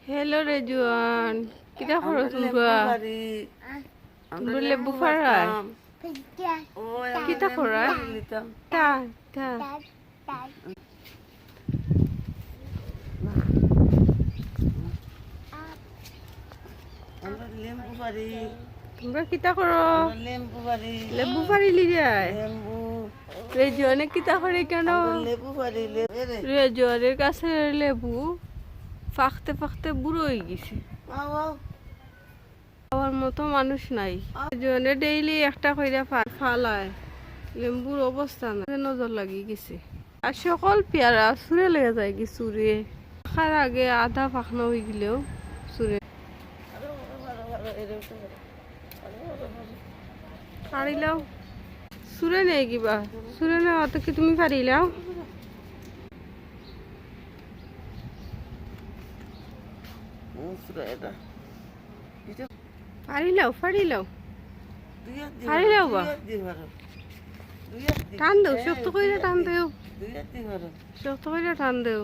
Hello Rejuan, kita khoro tumba. Tumba lebu farai. Kita khora. Ta, ta. Tumba kita khoro. Lebu fari li jai. Rejuane kita khore keno. Rejuaনের কাছে লেবু ফাখতে ফাখতে বুড়ো হয়ে গেছে। আমার মতো মানুষ নাই। জনে ডেইলি একটা কইরা ফালায় লেম্বুর অবস্থা না, নজর লাগিয়ে গেছে। আর সকল পেয়ারা চুরে লেগে যায় কি চুরে খার আগে আধা ফাঁকনা হয়ে গেলেও চুরে পারিলাও চুরে নেই কিবা চুরে নেওয়া তো কি তুমি পারিলাও পারিলাও পারিলাও বা টান দেও শক্ত করে টান দেও শক্ত করে টান দেও